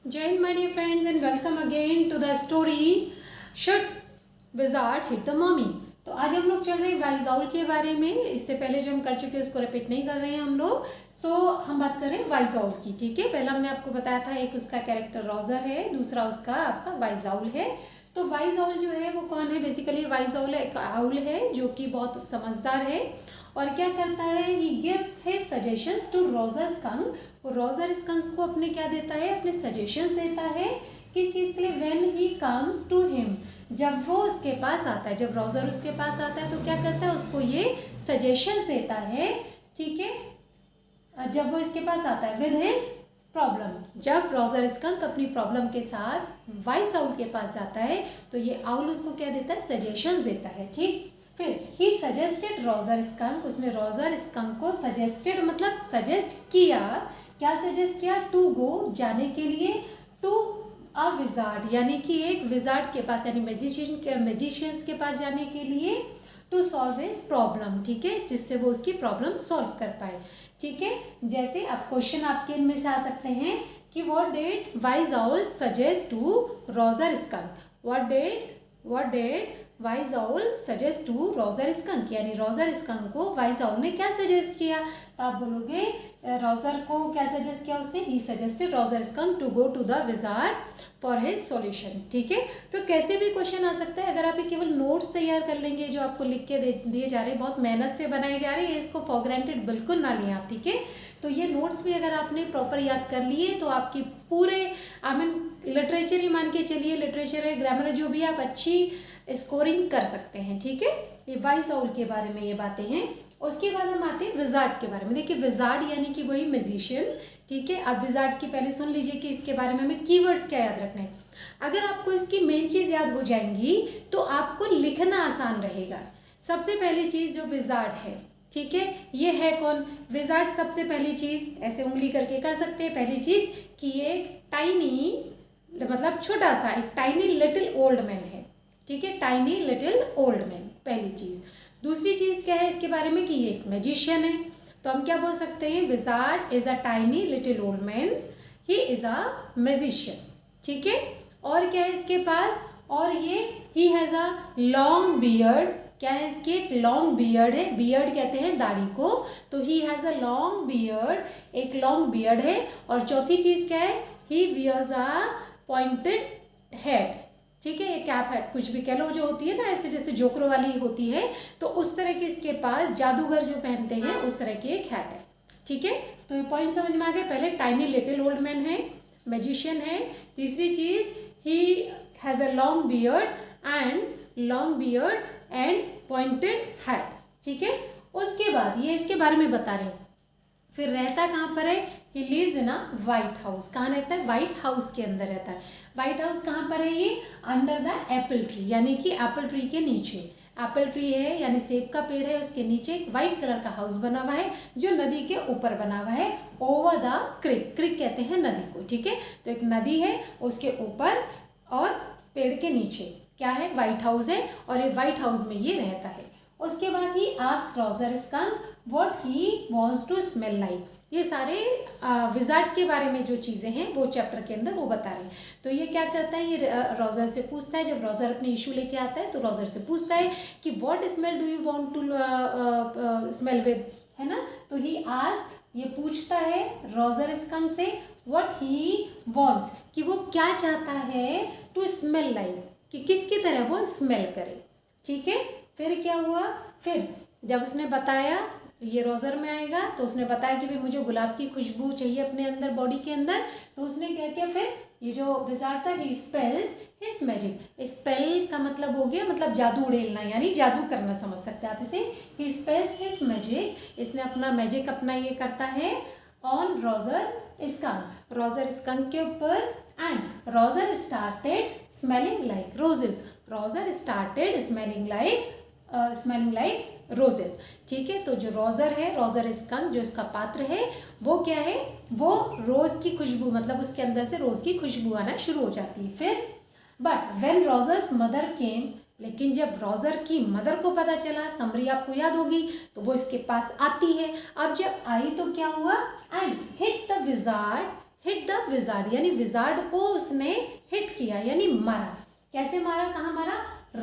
Jai Hind, my dear friends, and welcome again to the story Should Wizard Hit the Mummy। तो आज हम लोग चल रहे हैं वाइजाउल के बारे में। इससे पहले जो हम कर चुके हैं उसको रिपीट नहीं कर रहे हैं हम लोग। हम बात कर रहे हैं वाइजाउल की। ठीक है, पहला हमने आपको बताया था एक उसका कैरेक्टर रोजर है, दूसरा उसका आपका वाइजाउल है। तो वाइजाउल जो है वो कौन है? बेसिकली वाइजाउल एक आउल है जो कि बहुत समझदार है और क्या करता है, he gives his suggestions to Roger Skunk. वो रोजर स्कंक को अपने क्या देता है, अपने सजेशंस देता है। किस चीज़ के लिए? When he comes to him, जब वो उसके पास आता है, जब रोजर उसके पास आता है तो क्या करता है, उसको ये सजेशंस देता है। ठीक है, जब वो इसके पास आता है विद हिज प्रॉब्लम, जब रोजर स्कंक अपनी प्रॉब्लम के साथ वाइस आउल के पास जाता है तो ये आउल उसको क्या देता है, सजेशंस देता है। ठीक, फिर ही सजेस्टेड रोजर स्कंक, उसने रोजर स्कंक को सजेस्टेड मतलब सजेस्ट किया। क्या सजेस्ट किया? टू गो, जाने के लिए, टू अ विजार्ड यानी कि एक विजार्ड के पास यानी मैजिशियंस के पास जाने के लिए, टू सॉल्व हिज प्रॉब्लम। ठीक है, जिससे वो उसकी प्रॉब्लम सॉल्व कर पाए। ठीक है, जैसे अब क्वेश्चन आपके इनमें से आ सकते हैं कि what did wise owl suggest to Roger Skunk, what did wise owl suggest to Roger Skunk, यानी रोजर स्कंक को वाइज आउल ने क्या सजेस्ट किया। तो आप बोलोगे रोजर को क्या सजेस्ट किया उसने, he suggested Roger Skunk to go to the wizard for his solution. ठीक है, तो कैसे भी क्वेश्चन आ सकता है। अगर आप ये केवल नोट्स तैयार कर लेंगे जो आपको लिख के दिए जा रहे हैं, बहुत मेहनत से बनाई जा रही है, इसको फॉर ग्रांटेड बिल्कुल ना लें आप। ठीक है, तो ये नोट्स भी अगर आपने प्रॉपर याद कर लिए तो आपकी पूरे लिटरेचर ही मान के चलिए, लिटरेचर है, ग्रामर जो भी, आप अच्छी स्कोरिंग कर सकते हैं। ठीक है, ये वाइस आउल के बारे में ये बातें हैं। उसके बाद हम आते हैं विजार्ड के बारे में। देखिए विजार्ड यानी कि वही मैजिशियन। ठीक है, अब विजार्ड की पहले सुन लीजिए कि इसके बारे में हमें कीवर्ड्स क्या याद रखना है। अगर आपको इसकी मेन चीज़ याद हो जाएंगी तो आपको लिखना आसान रहेगा। सबसे पहली चीज़ जो विजार्ड है, ठीक है, ये है कौन? विजार्ड सबसे पहली चीज़ ऐसे उंगली करके कर सकते हैं। पहली चीज़ कि ये एक टाइनी मतलब छोटा सा एक टाइनी लिटिल ओल्ड मैन है। ठीक है, टाइनी लिटिल ओल्ड मैन पहली चीज़। दूसरी चीज़ क्या है इसके बारे में कि ये एक मैजिशियन है। तो हम क्या बोल सकते हैं, wizard is a tiny little old man, he is a magician. ठीक है, और क्या है इसके पास, और ये he has a long beard. क्या है इसके? एक लॉन्ग बियर्ड है, बियर्ड कहते हैं दाढ़ी को, तो he has a long beard, एक लॉन्ग बियर्ड है। और चौथी चीज़ क्या है, ही वियर्स अ पॉइंटेड हेड। ठीक है, ये कैप है, कुछ भी कह लो, जो होती है ना ऐसे जैसे जोकरों वाली होती है, तो उस तरह के इसके पास जादूगर जो पहनते हैं उस तरह की एक हैट है। ठीक है, तो ये पॉइंट समझ में आ गए। पहले टाइनी लिटिल ओल्ड मैन है, मैजिशियन है। तीसरी चीज he has a long beard and pointed hat. ठीक है, उसके बाद ये इसके बारे में बता रहे हैं। फिर रहता कहाँ पर है? He lives in a white house. कहाँ रहता है? वाइट हाउस के अंदर रहता है। वाइट हाउस कहाँ पर है? ये अंडर द एप्पल ट्री, यानी कि एप्पल ट्री के नीचे। एप्पल ट्री है यानी सेब का पेड़ है, उसके नीचे एक वाइट कलर का हाउस बना हुआ है जो नदी के ऊपर बना हुआ है, ओवर द क्रिक। क्रिक कहते हैं नदी को। ठीक है, तो एक नदी है उसके ऊपर और पेड़ के नीचे क्या है? वाइट हाउस है, और ये वाइट हाउस में ये रहता है। उसके बाद he asks Roger Skunk what he wants to smell like. ये सारे विजार्ड के बारे में जो चीज़ें हैं वो चैप्टर के अंदर वो बता रहे हैं। तो ये क्या करता है, ये रोजर से पूछता है, जब रोजर अपने इशू लेके आता है तो रोजर से पूछता है कि what smell do you want to smell with, है ना। तो ही आस्क्स, ये पूछता है रोजर स्कंक से व्हाट ही वांट्स, कि वो क्या चाहता है, टू स्मेल लाइक, कि किसकी तरह वो स्मेल करे। ठीक है, फिर क्या हुआ? फिर जब उसने बताया, ये रोजर में आएगा, तो उसने बताया कि भाई मुझे गुलाब की खुशबू चाहिए अपने अंदर, बॉडी के अंदर। तो उसने क्या किया, फिर ये जो विजार्ड था, ही स्पेल्स हिज मैजिक। स्पेल का मतलब हो गया मतलब जादू उड़ेलना, यानी जादू करना, समझ सकते हैं आप इसे। ही स्पेल्स हिज मैजिक, इसने अपना मैजिक अपना ये करता है on Roger skunk, Roger skunk के ऊपर। And Roger started smelling like roses, Roger started smelling like roses. ठीक है, तो जो रोजर है, रोजर स्कंक जो इसका पात्र है, वो क्या है, वो रोज की खुशबू मतलब उसके अंदर से रोज की खुशबू आना शुरू हो जाती है। फिर बट व्हेन रोजर्स मदर केम, लेकिन जब रोजर की मदर को पता चला, समरी आपको याद होगी, तो वो इसके पास आती है। अब जब आई तो क्या हुआ, and hit the wizard hit the wizard, यानी विजार्ड को उसने हिट किया यानी मारा। कैसे मारा, कहाँ मारा,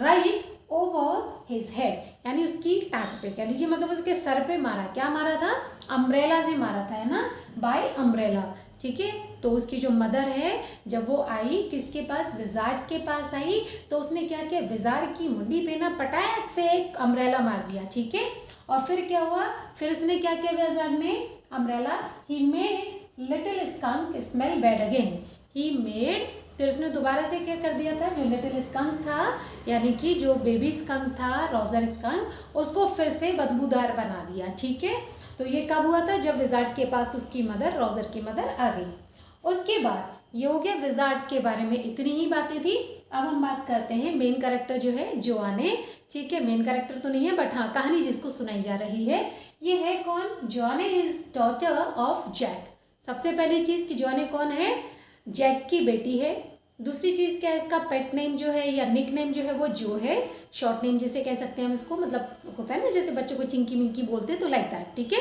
राइट ओवर हिज हेड, यानी उसकी टाट पे, कह लीजिए मतलब उसके सर पे मारा। क्या मारा था, अम्ब्रेला से मारा था, है ना, बाय अम्ब्रेला। ठीक है, तो उसकी जो मदर है जब वो आई किसके पास, विजार्ड के पास आई, तो उसने क्या किया, विजार्ड की मुंडी पे ना पटाक से एक अम्ब्रेला मार दिया। ठीक है, और फिर क्या हुआ, फिर उसने क्या किया विजार्ड ने, umbrella, he made little skunk smell bad again, he made, फिर उसने दोबारा से क्या कर दिया था, जो लिटिल स्कंक था यानी कि जो बेबी स्कंक था, रोजर स्कंक, उसको फिर से बदबूदार बना दिया। ठीक है, तो ये कब हुआ था, जब विजार्ड के पास उसकी मदर, रोजर की मदर आ गई। उसके बाद ये हो गया विजार्ड के बारे में, इतनी ही बातें थी। अब हम बात करते हैं मेन कैरेक्टर जो है जोआने। ठीक है, मेन कैरेक्टर तो नहीं है बट हाँ कहानी जिसको सुनाई जा रही है ये है कौन, जोआने इज डॉटर ऑफ जैक। सबसे पहली चीज कि जोआने कौन है, जैक की बेटी है। दूसरी चीज़ क्या है, इसका पेट नेम जो है या निक नेम जो है वो जो है, शॉर्ट नेम जैसे कह सकते हैं हम इसको, मतलब होता है ना जैसे बच्चों को चिंकी मिंकी बोलते हैं तो लाइक दैट। ठीक है,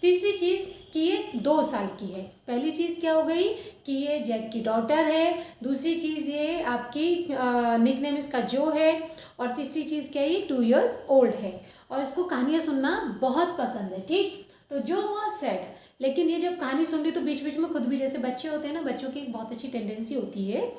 तीसरी चीज़ कि ये 2 साल की है। पहली चीज़ क्या हो गई कि ये जैक की डॉटर है। दूसरी चीज़ ये आपकी निक नेम इसका जो है। और तीसरी चीज़ क्या है, ये 2 years ओल्ड है और इसको कहानियाँ सुनना बहुत पसंद है। ठीक, तो जो वॉज सेड, लेकिन ये जब कहानी सुन रही तो बीच बीच में खुद भी, जैसे बच्चे होते हैं ना, बच्चों की एक बहुत अच्छी टेंडेंसी होती है,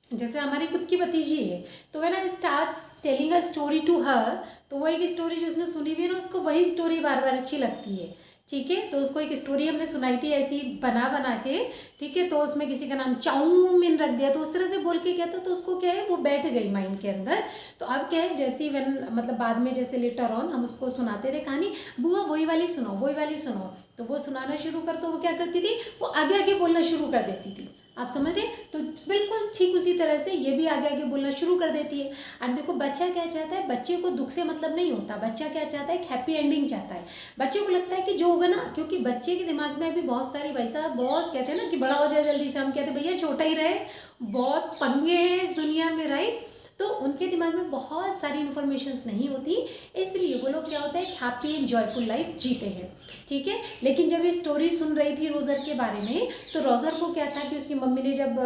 जैसे हमारी खुद की भतीजी है तो when I start telling a story to her, तो वो एक स्टोरी जो उसने सुनी हुई है ना उसको वही स्टोरी बार बार अच्छी लगती है। ठीक है, तो उसको एक स्टोरी हमने सुनाई थी ऐसी बना बना के। ठीक है, तो उसमें किसी का नाम चाउमीन रख दिया, तो उस तरह से बोल के कहता तो उसको क्या है वो बैठ गई माइंड के अंदर। तो अब क्या है, जैसे व्हेन मतलब बाद में जैसे लेटर ऑन हम उसको सुनाते थे कहानी, बुआ वही वाली सुनाओ वही वाली सुनाओ, तो वो सुनाना शुरू कर, तो वो क्या करती थी, वो आगे आगे बोलना शुरू कर देती थी। आप समझ रहे, तो बिल्कुल ठीक उसी तरह से ये भी आगे आगे बोलना शुरू कर देती है। एंड देखो बच्चा क्या चाहता है, बच्चे को दुख से मतलब नहीं होता, बच्चा क्या चाहता है, एक हैप्पी एंडिंग चाहता है। बच्चे को लगता है कि जो होगा ना, क्योंकि बच्चे के दिमाग में अभी बहुत सारी, भाई साहब बॉस कहते हैं ना कि बड़ा हो जाए जल्दी से, हम कहते हैं भैया छोटा ही रहे, बहुत पंगे हैं इस दुनिया में, राइट। तो उनके दिमाग में बहुत सारी इन्फॉर्मेशंस नहीं होती, इसलिए वो लोग क्या होता है, हैप्पी एंड जॉयफुल लाइफ जीते हैं। ठीक है, लेकिन जब ये स्टोरी सुन रही थी रोज़र के बारे में, तो रोज़र को क्या था कि उसकी मम्मी ने जब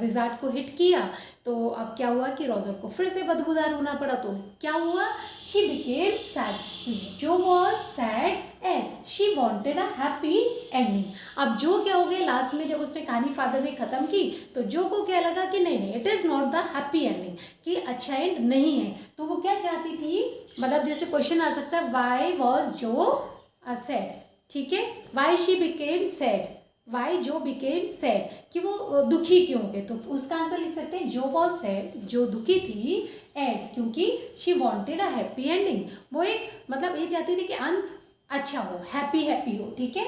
विजार्ड को हिट किया, तो अब क्या हुआ कि रोज़र को फिर से बदबूदार होना पड़ा। तो क्या हुआ, she became sad, Jo was sad as she wanted a happy ending. अब जो क्या हो गया लास्ट में, जब उसने कहानी फादर ने ख़त्म की, तो जो को क्या लगा कि नहीं नहीं, it is not the happy ending, कि अच्छा एंड नहीं है। तो वो क्या चाहती थी, मतलब जैसे क्वेश्चन आ सकता है, वाई वॉज जो सैड। ठीक है, why she became sad, why Jo became sad, कि वो दुखी क्यों हो गए, तो उसका आंसर लिख सकते हैं जो वॉज सैड, जो दुखी थी, एज क्योंकि she wanted a happy ending, वो एक मतलब ये चाहती थी कि अंत अच्छा हो, हैप्पी हैप्पी हो। ठीक है,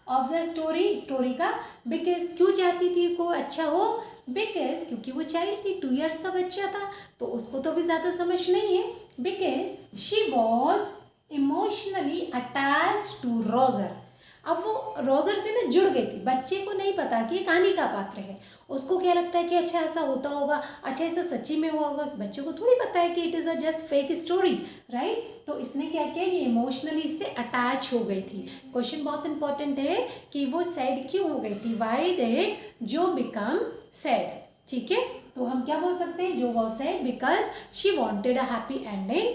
ऑफ द स्टोरी, स्टोरी का, बिकॉज क्यों चाहती थी को अच्छा हो, बिकॉज क्योंकि वो चाइल्ड थी, 2 years का बच्चा था, तो उसको तो भी ज़्यादा समझ नहीं है। Because she was emotionally attached to Roger, अब वो रोजर से ना जुड़ गई थी। बच्चे को नहीं पता कि ये कहानी का पात्र है, उसको क्या लगता है कि अच्छा ऐसा होता होगा, अच्छा ऐसा सच्ची में हुआ होगा, बच्चों को थोड़ी पता है कि it is a just fake story, right. तो इसने क्या किया, ये इमोशनली इससे अटैच हो गई थी। क्वेश्चन बहुत इंपॉर्टेंट है कि वो सैड क्यों हो गई थी, वाई डिड जो बिकम सैड। ठीक है, तो हम क्या बोल सकते हैं, जो वो sad because she wanted a happy ending,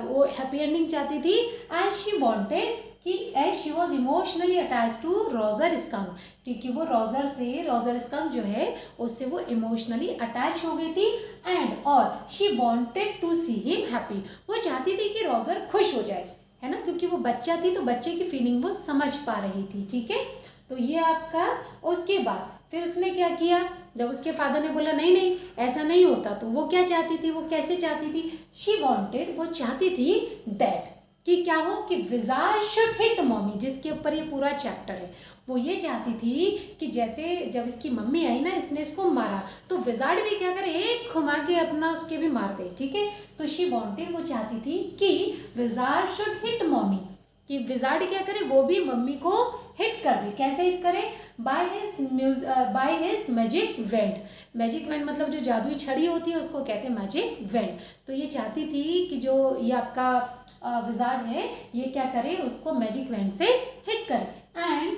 वो हैप्पी एंडिंग चाहती थी, एज शी वॉन्टेड कि as she was emotionally attach to Roger Skunk, क्योंकि वो रोजर स्कंक जो है उससे वो इमोशनली अटैच हो गई थी। एंड और she wanted to see him happy, वो चाहती थी कि रोजर खुश हो जाए, है ना, क्योंकि वो बच्चा थी तो बच्चे की फीलिंग वो समझ पा रही थी। ठीक है, तो ये आपका, उसके बाद फिर उसने क्या किया, जब उसके फादर ने बोला नहीं नहीं ऐसा नहीं होता, तो वो क्या चाहती थी, वो कैसे चाहती थी, शी वॉन्टेड, वो चाहती थी दैट कि क्या हो कि विजार्ड शुड हिट मम्मी, जिसके ऊपर ये पूरा चैप्टर है, वो ये चाहती थी कि जैसे जब इसकी मम्मी आई ना, इसने इसको मारा, तो विजार्ड भी क्या करे, एक घुमा के अपना उसके भी मार दे। ठीक है, तो शी वॉन्टेड, वो चाहती थी कि विजार्ड शुड हिट मम्मी, कि विजार्ड क्या करे, वो भी मम्मी को हिट कर दे। कैसे हिट करे, by his magic went, magic went मतलब जो जादुई छड़ी होती है उसको कहते हैं मैजिक वेंट। तो ये चाहती थी कि जो ये आपका विजार्ड है ये क्या करे, उसको मैजिक वेंट से हिट करे। And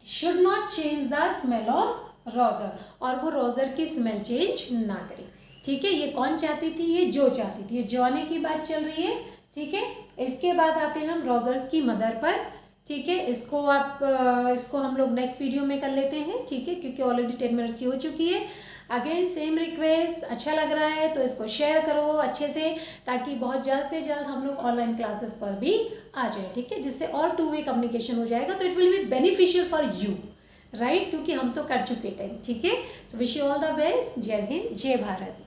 should not change the smell of रोज़र, और वो रोज़र की स्मेल चेंज ना करे। ठीक है, ये कौन चाहती थी? ये जो चाहती थी, ये जो आने की बात चल रही है। ठीक है, इसके बाद आते हैं हम रोज़र्स की मदर पर। ठीक है, इसको हम लोग नेक्स्ट वीडियो में कर लेते हैं। ठीक है, क्योंकि ऑलरेडी 10 मिनट्स की हो चुकी है। अगेन सेम रिक्वेस्ट, अच्छा लग रहा है तो इसको शेयर करो अच्छे से, ताकि बहुत जल्द से जल्द हम लोग ऑनलाइन क्लासेस पर भी आ जाए। ठीक है, जिससे और 2 वे कम्युनिकेशन हो जाएगा, तो it will be beneficial for you, right, क्योंकि हम तो कर चुके थे। ठीक है, so wish you all the best. जय हिंद, जय भारत।